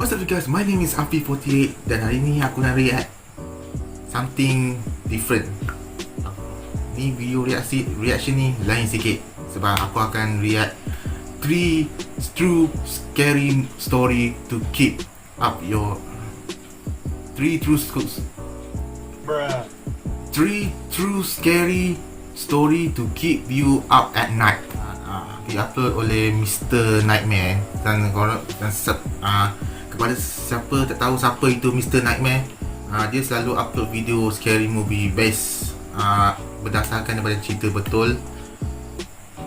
What's up you guys, my name is Afi48 dan hari ni aku nak react something different. Ni video reaction ni lain sikit sebab aku akan react 3 true scary story to keep up your 3 true scary story to keep you up at night. Di-upload oleh Mr. Nightmare dan kepada siapa tak tahu siapa itu Mr. Nightmare, dia selalu upload video scary movie based berdasarkan daripada cerita betul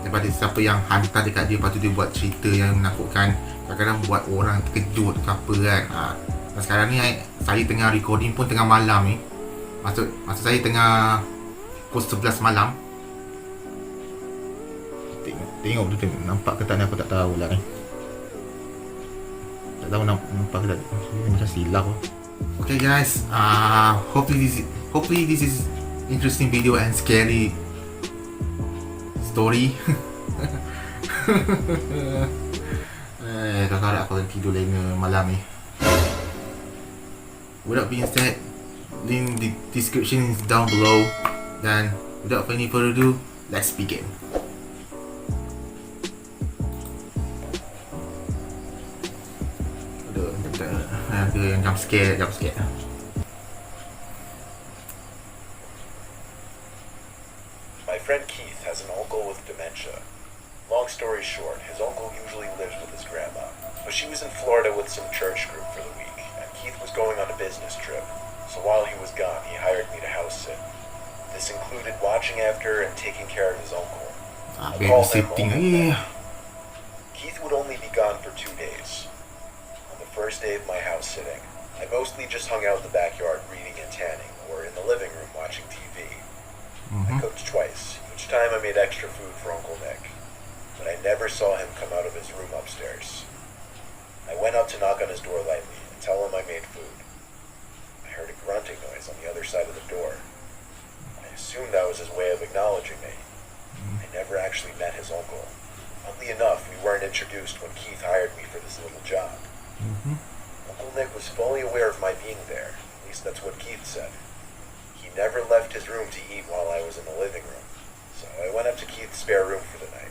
daripada siapa yang hantar dekat dia, lepas tu dia buat cerita yang menakutkan, kadang-kadang buat orang terkejut ke apa kan. Dan sekarang ni saya tengah recording pun tengah malam ni, maksud saya tengah pukul 11 malam. Tengok tu nampak ke tak ni, aku tak tahu lah ni. Tak tahu nampak ke tak, macam silap. Okay guys, hopefully this is interesting video and scary story. Kakak aku akan tidur lena malam ni. Without being said, link the description is down below. Dan without any further ado, let's begin. Ada yang jump scare. My friend Keith has an uncle with dementia. Long story short, his uncle usually lives with his grandma, but she was in Florida with some church group for the week, and Keith was going on a business trip, so while he was gone, he hired me to house sit. This included watching after and taking care of his uncle. I call him Uncle. Keith would only be gone for 2 days. On the first day of my house sitting, I mostly just hung out in the backyard reading and tanning, or in the living room watching TV. I cooked twice. Each time I made extra food for Uncle Nick, but I never saw him come out of his room upstairs. I went up to knock on his door lightly and tell him I made food. I heard a grunting noise on the other side of the door. I assumed that was his way of acknowledging me. I never actually met his uncle. Oddly enough, we weren't introduced when Keith hired me for this little job. Uncle Nick was fully aware of my being there, at least that's what Keith said. He never left his room to eat while I was in the living room, so I went up to Keith's spare room for the night.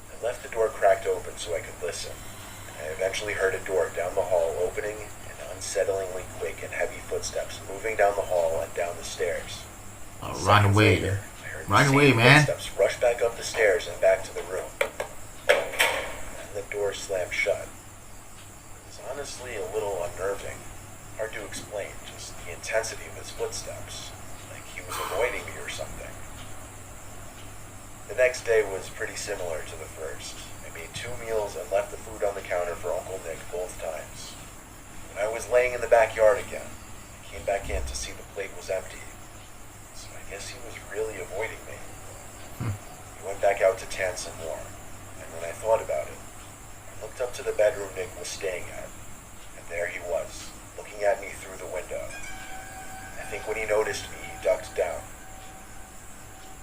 I left the door cracked open so I could listen, and I eventually heard a door down the hall opening and unsettlingly quick and heavy footsteps moving down the hall and down the stairs. Run away, man. Footsteps rush back up the stairs and back to the room, and the door slammed shut. It was honestly a little unnerving. Hard to explain, just the intensity of his footsteps, like he was avoiding me or something. The next day was pretty similar to the first. I made 2 meals and left the food on the counter for Uncle Nick both times. When I was laying in the backyard again, I came back in to see the plate was empty. So I guess he was really avoiding me. He went back out to tan some more, and when I thought about it, I looked up to the bedroom Nick was staying at, and there he was, looking at me through the window. I think when he noticed me, he ducked down.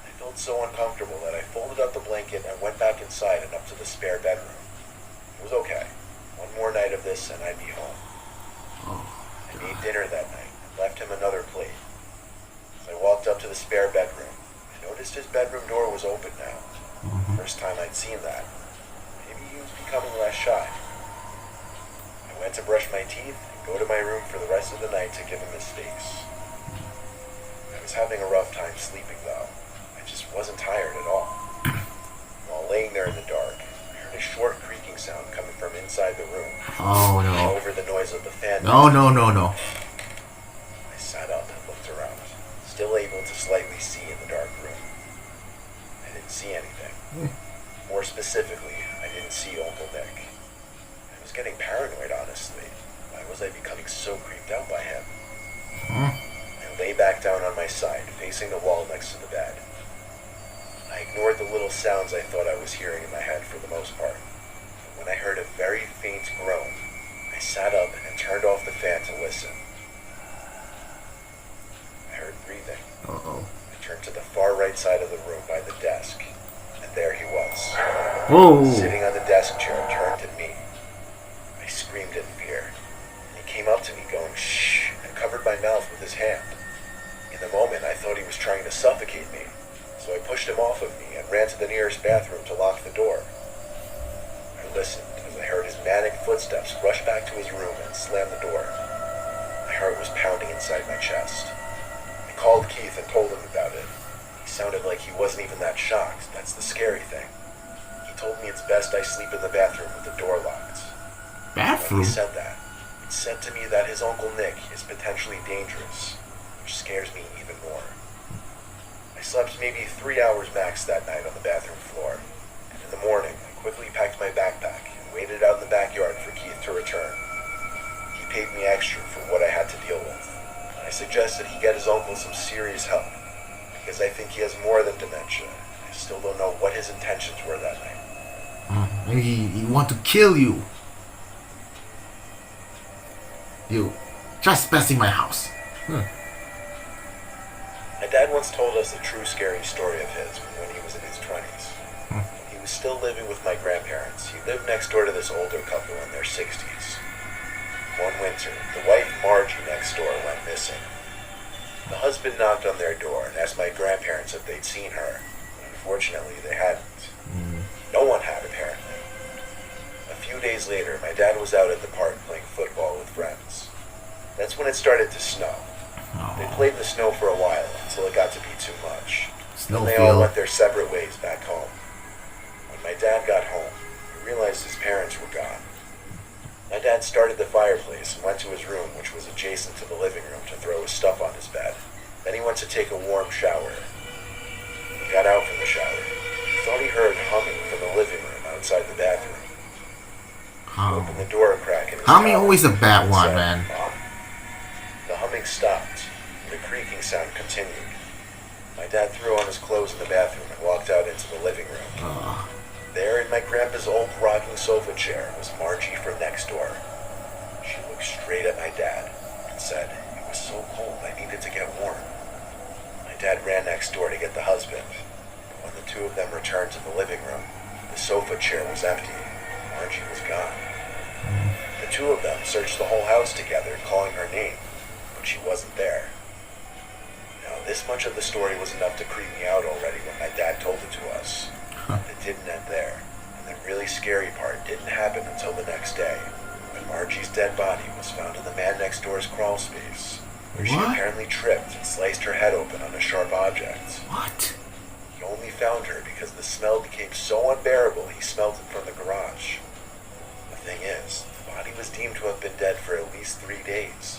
I felt so uncomfortable that I folded up the blanket and went back inside and up to the spare bedroom. It was okay. One more night of this and I'd be home. I made dinner that night and left him another plate. As I walked up to the spare bedroom, I noticed his bedroom door was open now. First time I'd seen that. Maybe he was becoming less shy. I went to brush my teeth and go to my room for the rest of the night to give him his space. I was having a rough time sleeping though. I just wasn't tired at all. While laying there in the dark, I heard a short creaking sound coming from inside the room. Oh no. Over the noise of the fan. No. I sat up and looked around, still able to slightly see in the dark room. I didn't see anything. More specifically, I didn't see Uncle Nick. I was getting paranoid, honestly. Why was I becoming so creeped out by him? I lay back down on my side, facing the wall next to the bed. I ignored the little sounds I thought I was hearing in my head for the most part. But when I heard a very faint groan, I sat up and turned off the fan to listen. I heard breathing. I turned to the far right side of the room by the desk, and there he was. Whoa. Sitting on the desk chair, turned to me. I screamed in fear. trying to suffocate me, so I pushed him off of me and ran to the nearest bathroom to lock the door. I listened as I heard his manic footsteps rush back to his room and slam the door. My heart was pounding inside my chest. I called Keith and told him about it. He sounded like he wasn't even that shocked. That's the scary thing. He told me it's best I sleep in the bathroom with the door locked. When Bathroom? he said that, it said to me that his Uncle Nick is potentially dangerous, which scares me even more. I slept maybe 3 hours max that night on the bathroom floor, and in the morning I quickly packed my backpack and waited out in the backyard for Keith to return. He paid me extra for what I had to deal with. I suggested he get his uncle some serious help, because I think he has more than dementia. I still don't know what his intentions were that night. Maybe he want to kill you. You trespassing my house. My dad once told us a true scary story of his from when he was in his 20s. When he was still living with my grandparents, he lived next door to this older couple in their 60s. One winter, the wife Margie next door went missing. The husband knocked on their door and asked my grandparents if they'd seen her. Unfortunately, they hadn't. No one had, apparently. A few days later, my dad was out at the park playing football with friends. That's when it started to snow. They played in the snow for a while until it got to be too much. Then they all went their separate ways back home. When my dad got home, he realized his parents were gone. My dad started the fireplace and went to his room, which was adjacent to the living room, to throw his stuff on his bed. Then he went to take a warm shower. He got out from the shower. He thought he heard humming from the living room outside the bathroom. He opened the door a crack in his Humming shower always a bad and one, said, man. "Mom?" The humming stopped, and the creaking sound continued. My dad threw on his clothes in the bathroom and walked out into the living room. There in my grandpa's old rocking sofa chair was Margie from next door. She looked straight at my dad and said, "It was so cold I needed to get warm." My dad ran next door to get the husband. But when the two of them returned to the living room, the sofa chair was empty. Margie was gone. The two of them searched the whole house together, calling her name, but she wasn't there. Now, this much of the story was enough to creep me out already when my dad told it to us. It didn't end there, and the really scary part didn't happen until the next day, when Margie's dead body was found in the man next door's crawl space, where she What? apparently tripped and sliced her head open on a sharp object. What? He only found her because the smell became so unbearable he smelled it from the garage. The thing is, the body was deemed to have been dead for at least 3 days,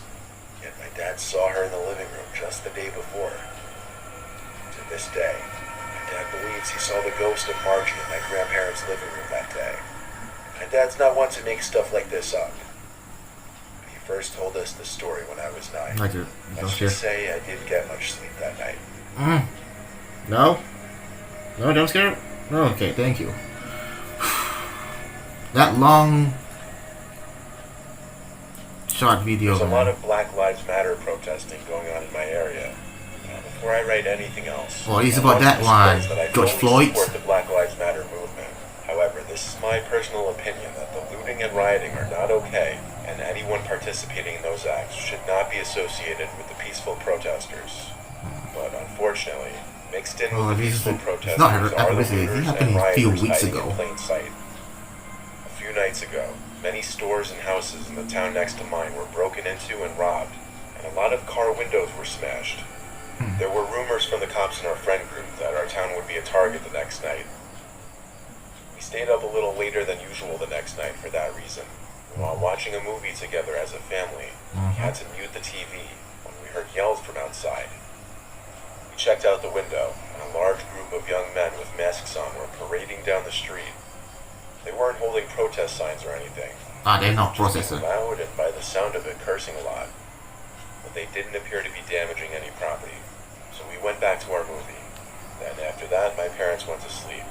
yet my dad saw her in the living room just the day before. To this day, my dad believes he saw the ghost of Margie in my grandparents' living room that day. My dad's not one to make stuff like this up. He first told us the story when I was 9. Like it. Let's just say I didn't get much sleep that night. No? No, don't scare? No, okay, thank you. That long short video. There's a lot of Black Lives Matter protesting going on in my area. Before I write anything else, Well, it's I about want that to one. disclose that I George fully Floyd. support the Black Lives Matter movement. However, this is my personal opinion that the looting and rioting are not okay, and anyone participating in those acts should not be associated with the peaceful protesters. But unfortunately, mixed in Well, with the this is peaceful it's protesters not are the recently. It looters happened and a few rioters weeks hiding ago. in plain sight. A few nights ago, many stores and houses in the town next to mine were broken into and robbed, and a lot of car windows were smashed. There were rumors from the cops in our friend group that our town would be a target the next night. We stayed up a little later than usual the next night for that reason. While watching a movie together as a family, we had to mute the TV when we heard yells from outside. We checked out the window, and a large group of young men with masks on were parading down the street. They weren't holding protest signs or anything. They're not Just processing. loud and by the sound of it cursing a lot. But they didn't appear to be damaging any property. So we went back to our movie. Then after that, my parents went to sleep.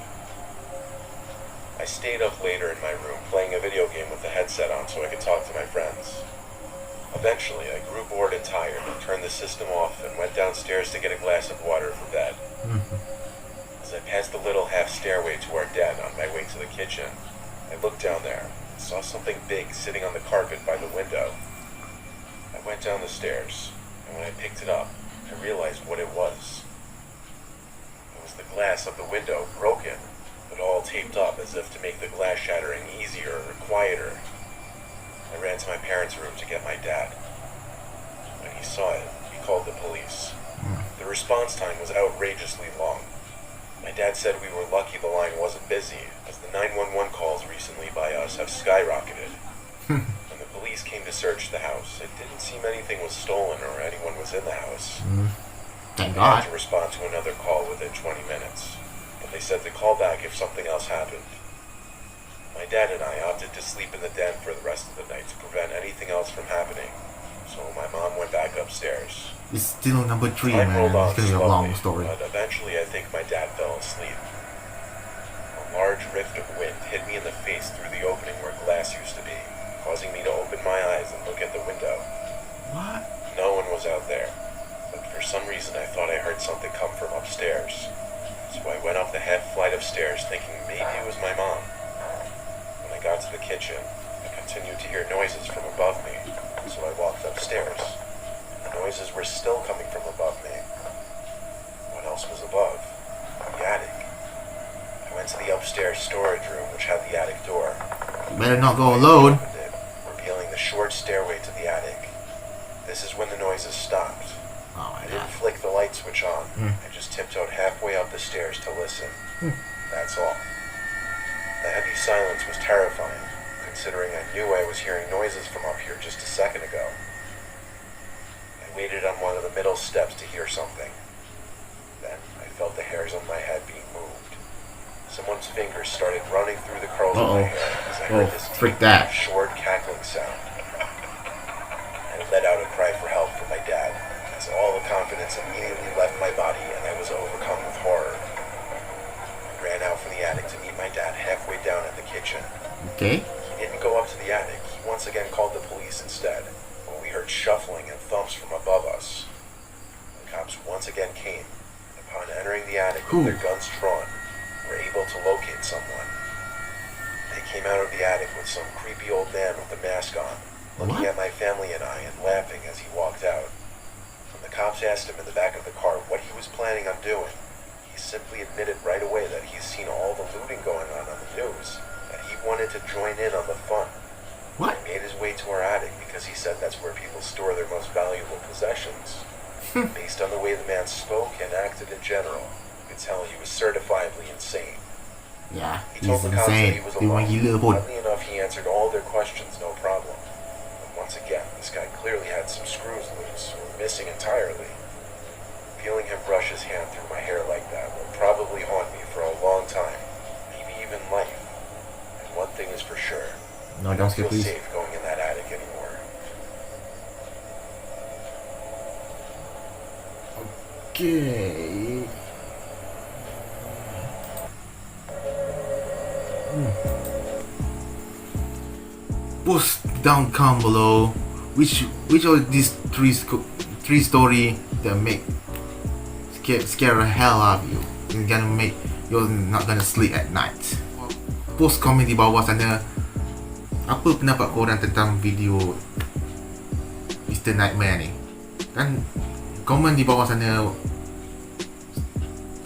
I stayed up later in my room playing a video game with the headset on so I could talk to my friends. Eventually, I grew bored and tired and turned the system off and went downstairs to get a glass of water for bed. As I passed the little half stairway to our den on my way to the kitchen, I looked down there and saw something big sitting on the carpet by the window. I went down the stairs, and when I picked it up, I realized what it was. the glass of the window broken, but all taped up as if to make the glass shattering easier or quieter. I ran to my parents' room to get my dad. When he saw it, he called the police. The response time was outrageously long. My dad said we were lucky the line wasn't busy, as the 911 calls recently by us have skyrocketed. When the police came to search the house, it didn't seem anything was stolen or anyone was in the house. Thank I had God. to respond to another call within 20 minutes, but they said to call back if something else happened. My dad and I opted to sleep in the den for the rest of the night to prevent anything else from happening, so my mom went back upstairs. It's still number 3, Time man. rolled on It's gonna be a long slowly, story. but eventually I think my dad fell asleep. A large rift of wind hit me in the face through the opening where glass used to be, causing me to open my eyes and look at the window. What? No one was out there, but for some reason I thought I heard something come from upstairs. So I went up the half flight of stairs thinking maybe it was my mom. When I got to the kitchen, I continued to hear noises from above me, so I walked upstairs. The noises were still coming from above me. What else was above? The attic. I went to the upstairs storage room, which had the attic door. You better not go alone. Opened it, revealing the short stairway to the attic. This is when the noises stopped. Oh my I God. didn't flick the light switch on. I just tiptoed halfway up the stairs to listen. That's all. The heavy silence was terrifying, considering I knew I was hearing noises from up here just a second ago. I waited on one of the middle steps to hear something. Then I felt the hairs on my head being moved. Someone's fingers started running through the curls of my hair as I Oh, heard this freak deep, that. short cackling sound. I let out a cry for help from my dad, as all the confidence immediately left my body and I was overcome with horror. I ran out from the attic to meet my dad halfway down at the kitchen. Okay. He didn't go up to the attic. He once again called the police instead, when we heard shuffling and thumps from above us. The cops once again came. Upon entering the attic with their guns drawn, were able to locate someone. They came out of the attic with some creepy old man with a mask on, looking What? at my family and I and laughing as he walked out. When the cops asked him in the back of the car what he was planning on doing, he simply admitted right away that he's seen all the looting going on the news, that he wanted to join in on the fun. What? He made his way to our attic because he said that's where people store their most valuable possessions. Based on the way the man spoke and acted in general, you could tell he was certifiably insane. Yeah, He told he's the cops that insane. he was Dia orang alone. gila pun. Oddly enough, he answered all their questions no problem. But once again, this guy clearly had some screws loose or missing entirely. Feeling him brush his hand through my hair like that will probably haunt me for a long time, maybe even life. And one thing is for sure, No, I don't don't skip, feel please. safe going in that attic anymore. Okay. Post down comment below which of these three story that make scare the hell out of you. It's gonna make you're not gonna sleep at night. Post komen di bawah sana apa pendapat korang tentang video Mr. Nightmare ni. Kan komen di bawah sana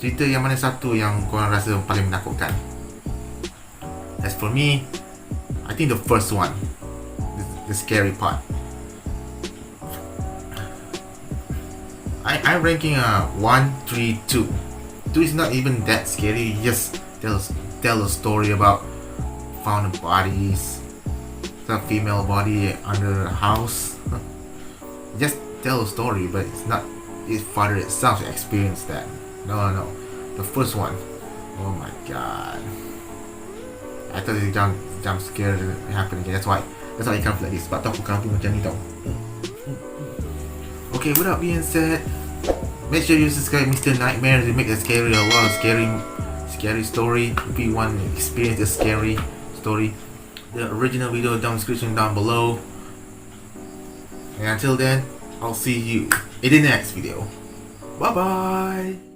cerita yang mana satu yang korang rasa paling menakutkan. As for me, I think the first one, the scary part. I ranking 1, 3, 2. 2 is not even that scary. Just tell a story about found bodies, some female body under a house. Just tell a story, but it's not his father itself experienced that. No. The first one. Oh my god. I thought the jump scare happened again. That's why it comes like this. Sebab tu aku kampung macam ni tau. Okay, with that being said, make sure you subscribe Mr. Nightmare to make a lot of scary story. If you want to experience a scary story, the original video down description down below. And until then, I'll see you in the next video. Bye bye.